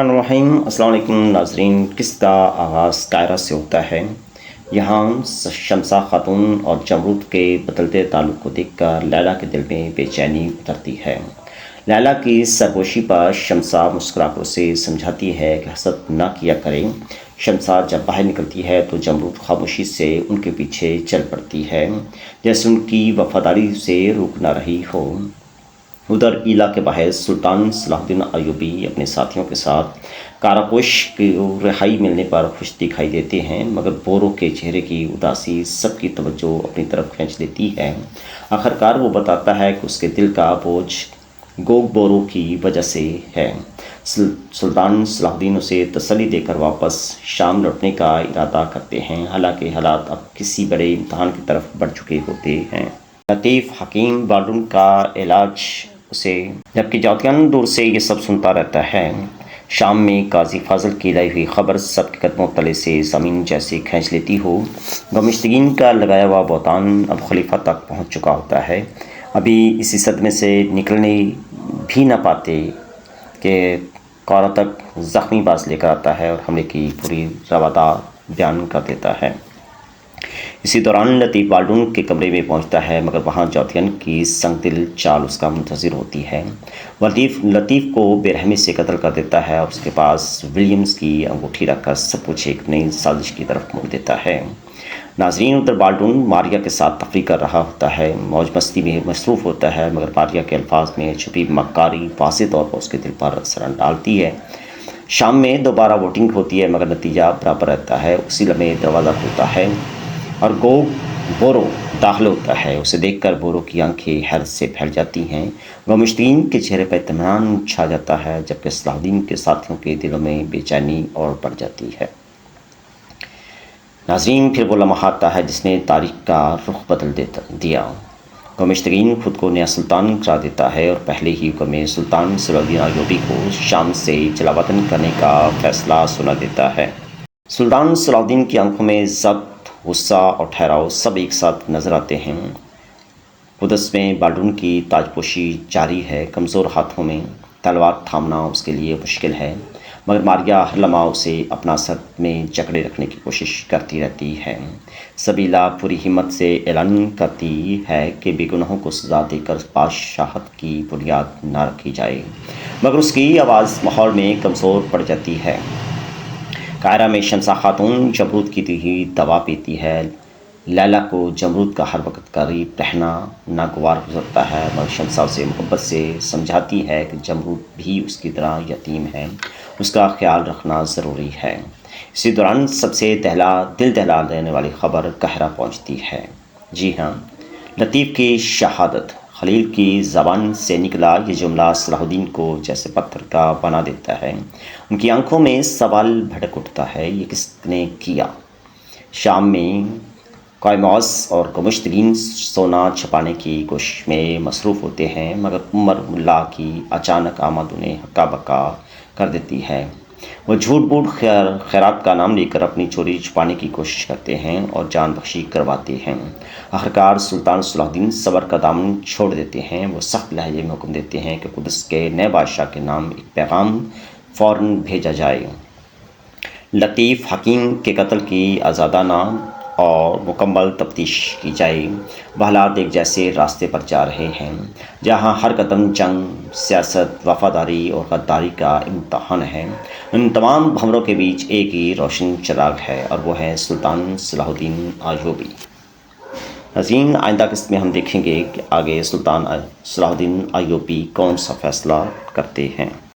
الرحیم السلام علیکم ناظرین، قصے کا آغاز قاہرہ سے ہوتا ہے۔ یہاں شمسا خاتون اور جمرود کے بدلتے تعلق کو دیکھ کر لیلا کے دل میں بے چینی اترتی ہے۔ لیلا کی سرگوشی پر شمسا مسکرا کر اسے سمجھاتی ہے کہ حسد نہ کیا کریں۔ شمسا جب باہر نکلتی ہے تو جمرود خاموشی سے ان کے پیچھے چل پڑتی ہے، جیسے ان کی وفاداری سے روک نہ رہی ہو۔ ادھر ایلا کے باہر سلطان صلاح الدین ایوبی اپنے ساتھیوں کے ساتھ کاراکوش کو رہائی ملنے پر خوش دکھائی دیتے ہیں، مگر بورو کے چہرے کی اداسی سب کی توجہ اپنی طرف کھینچ لیتی ہے۔ آخرکار وہ بتاتا ہے کہ اس کے دل کا بوجھ گوگ بورو کی وجہ سے ہے۔ سلطان صلاح الدین اسے تسلی دے کر واپس شام لوٹنے کا ارادہ کرتے ہیں، حالانکہ حالات اب کسی بڑے امتحان کی طرف بڑھ چکے ہوتے ہیں۔ لطیف حکیم بالڈون کا علاج اسے، جبکہ جوتیان دور سے یہ سب سنتا رہتا ہے۔ شام میں قاضی فاضل کی لائی ہوئی خبر سب کے قدموں تلے سے زمین جیسے کھینچ لیتی ہو۔ گمشتگین کا لگایا ہوا بہتان اب خلیفہ تک پہنچ چکا ہوتا ہے۔ ابھی اسی صدمے سے نکلنے بھی نہ پاتے کہ قورا تک زخمی باز لے کر آتا ہے اور حملے کی پوری روادہ بیان کر دیتا ہے۔ اسی دوران لطیف بالڈون کے کمرے میں پہنچتا ہے، مگر وہاں جوتین کی سنگ دل چال اس کا منتظر ہوتی ہے۔ وہ لطیف کو بے رحمی سے قتل کر دیتا ہے اور اس کے پاس ولیمز کی انگوٹھی رکھ کر سب کچھ ایک نئی سازش کی طرف موڑ دیتا ہے۔ ناظرین، ادھر بالڈون ماریا کے ساتھ تفریح کر رہا ہوتا ہے، موج مستی میں مصروف ہوتا ہے، مگر ماریا کے الفاظ میں چھپی مکاری واضح طور پر اس کے دل پر اثر ڈالتی ہے۔ شام میں دوبارہ ووٹنگ ہوتی ہے، مگر نتیجہ برابر رہتا ہے۔ اسی لمحے دروازہ کھلتا ہے اور گوگ بورو داخل ہوتا ہے۔ اسے دیکھ کر بورو کی آنکھیں حیرت سے پھیل جاتی ہیں۔ گمشتگین کے چہرے پر اطمینان چھا جاتا ہے، جبکہ صلاح الدین کے ساتھیوں کے دلوں میں بے چینی اور بڑھ جاتی ہے۔ ناظرین، پھر وہ لمحہ آتا ہے جس نے تاریخ کا رخ بدل دیا۔ گمشتگین خود کو نیا سلطان قرار دیتا ہے اور پہلے ہی حکم میں سلطان صلاح الدین ایوبی کو شام سے جلاوطن کرنے کا فیصلہ سنا دیتا ہے۔ سلطان صلاح الدین کی آنکھوں میں ضبط، غصہ اور ٹھہراؤ سب ایک ساتھ نظر آتے ہیں۔ قدس میں بالڈون کی تاج پوشی جاری ہے، کمزور ہاتھوں میں تلوار تھامنا اس کے لیے مشکل ہے، مگر ماریا ہر لمحہ اسے اپنا سر میں جکڑے رکھنے کی کوشش کرتی رہتی ہے۔ سبیلا پوری ہمت سے اعلان کرتی ہے کہ بے گناہوں کو سزا دے کر بادشاہت کی بنیاد نہ رکھی جائے، مگر اس کی آواز ماحول میں کمزور پڑ جاتی ہے۔ قاہرہ میں شمسا خاتون جمرود کی دی ہوئی دوا پیتی ہے۔ لیلا کو جمرود کا ہر وقت قریب رہنا ناگوار گزرتا ہے، مگر شمسا اسے محبت سے سمجھاتی ہے کہ جمرود بھی اس کی طرح یتیم ہے، اس کا خیال رکھنا ضروری ہے۔ اسی دوران سب سے دل دہلا دینے والی خبر قاہرہ پہنچتی ہے۔ جی ہاں، لطیف کی شہادت۔ خلیل کی زبان سے نکلا یہ جملہ صلاح الدین کو جیسے پتھر کا بنا دیتا ہے۔ ان کی آنکھوں میں سوال بھڑک اٹھتا ہے، یہ کس نے کیا؟ شام میں قائموس اور گمشتگین سونا چھپانے کی کوشش میں مصروف ہوتے ہیں، مگر عمر ملا کی اچانک آمد انہیں ہکا بکا کر دیتی ہے۔ وہ جھوٹ بوٹ خیرات کا نام لے کر اپنی چوری چھپانے کی کوشش کرتے ہیں اور جان بخشی کرواتے ہیں۔ آخرکار سلطان صلاح الدین صبر کا دامن چھوڑ دیتے ہیں۔ وہ سخت لہجے میں حکم دیتے ہیں کہ قدس کے نئے بادشاہ کے نام ایک پیغام فوراً بھیجا جائے۔ لطیف حکیم کے قتل کی آزادانہ اور مکمل تفتیش کی جائے۔ وہ حالات ایک جیسے راستے پر جا رہے ہیں، جہاں ہر قدم جنگ، سیاست، وفاداری اور غداری کا امتحان ہے۔ ان تمام بھنوروں کے بیچ ایک ہی روشن چراغ ہے، اور وہ ہے سلطان صلاح الدین ایوبی۔ ناظرین، آئندہ قسط میں ہم دیکھیں گے کہ آگے سلطان صلاح الدین ایوبی کون سا فیصلہ کرتے ہیں۔